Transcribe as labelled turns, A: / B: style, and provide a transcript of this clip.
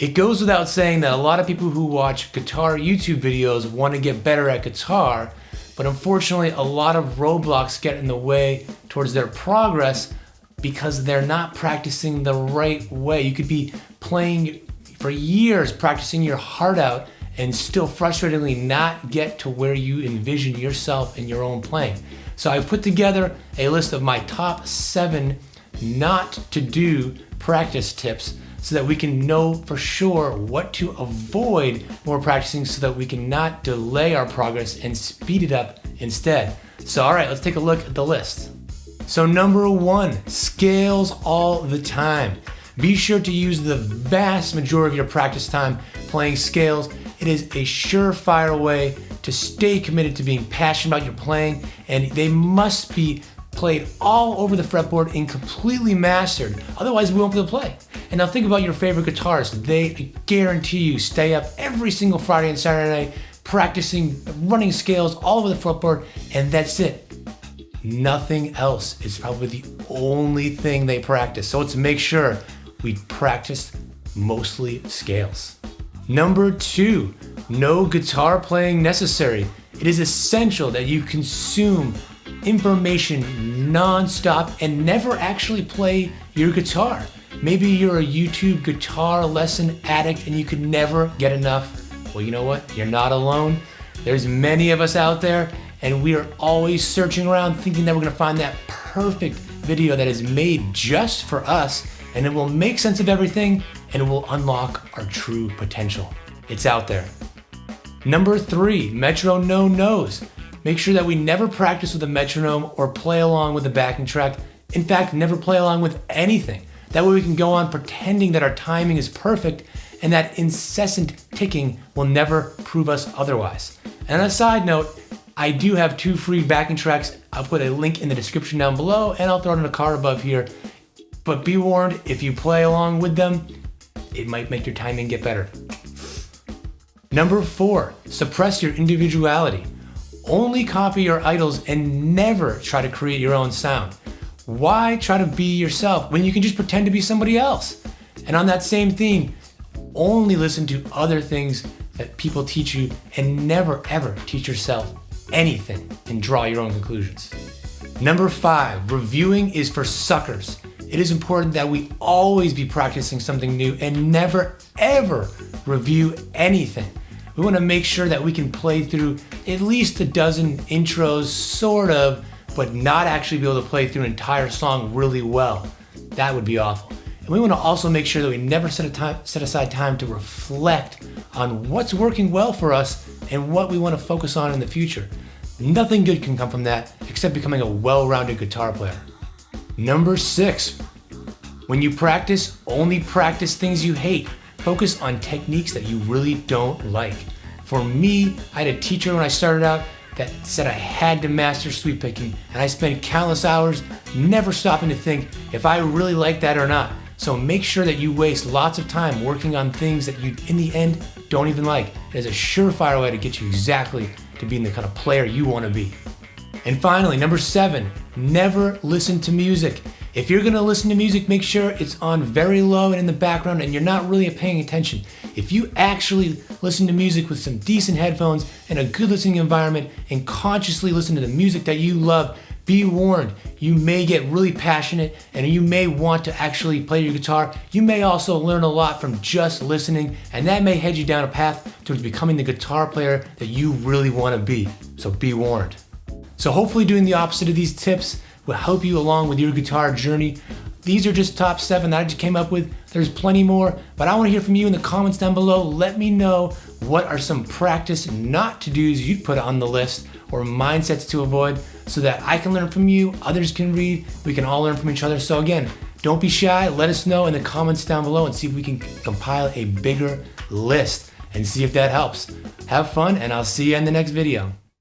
A: It goes without saying that a lot of people who watch guitar YouTube videos want to get better at guitar, but unfortunately a lot of roadblocks get in the way towards their progress because they're not practicing the right way. You could be playing for years, practicing your heart out, and still frustratingly not get to where you envision yourself in your own playing. So I've put together a list of my top 7 not to do practice tips so that we can know for sure what to avoid when we're practicing so that we can not delay our progress and speed it up instead. So all right, let's take a look at the list. So number 1, scales all the time. Be sure to use the vast majority of your practice time playing scales. It is a surefire way to stay committed to being passionate about your playing, and they must be played all over the fretboard and completely mastered. Otherwise, we won't be able to play. And now think about your favorite guitarists. They guarantee you stay up every single Friday and Saturday night practicing, running scales all over the fretboard, and that's it. Nothing else is probably the only thing they practice. So let's make sure we practice mostly scales. Number 2, no guitar playing necessary. It is essential that you consume information non-stop and never actually play your guitar. Maybe you're a YouTube guitar lesson addict and you could never get enough. Well, you know what? You're not alone. There's many of us out there, and we are always searching around thinking that we're gonna find that perfect video that is made just for us, and it will make sense of everything and it will unlock our true potential. It's out there. Number 3, metronome knows. Make sure that we never practice with a metronome or play along with a backing track. In fact, never play along with anything. That way we can go on pretending that our timing is perfect and that incessant ticking will never prove us otherwise. And on a side note, I do have 2 free backing tracks. I'll put a link in the description down below and I'll throw it in a card above here. But be warned, if you play along with them, it might make your timing get better. Number 4, suppress your individuality. Only copy your idols and never try to create your own sound. Why try to be yourself when you can just pretend to be somebody else? And on that same theme, only listen to other things that people teach you and never ever teach yourself anything and draw your own conclusions. Number 5, reviewing is for suckers. It is important that we always be practicing something new and never ever review anything. We want to make sure that we can play through at least a dozen intros, sort of, but not actually be able to play through an entire song really well. That would be awful. And we want to also make sure that we never set aside time to reflect on what's working well for us and what we want to focus on in the future. Nothing good can come from that except becoming a well-rounded guitar player. Number 6, when you practice, only practice things you hate. Focus on techniques that you really don't like. For me, I had a teacher when I started out that said I had to master sweep picking, and I spent countless hours never stopping to think if I really like that or not. So make sure that you waste lots of time working on things that you, in the end, don't even like. It is a surefire way to get you exactly to being the kind of player you want to be. And finally, number 7, never listen to music. If you're gonna listen to music, make sure it's on very low and in the background and you're not really paying attention. If you actually listen to music with some decent headphones and a good listening environment and consciously listen to the music that you love, be warned, you may get really passionate and you may want to actually play your guitar. You may also learn a lot from just listening, and that may head you down a path towards becoming the guitar player that you really wanna be. So be warned. So hopefully doing the opposite of these tips will help you along with your guitar journey. These are just top 7 that I just came up with. There's plenty more, but I want to hear from you in the comments down below. Let me know what are some practice not to do's you'd put on the list or mindsets to avoid so that I can learn from you, others can read, we can all learn from each other. So again, don't be shy. Let us know in the comments down below and see if we can compile a bigger list and see if that helps. Have fun, and I'll see you in the next video.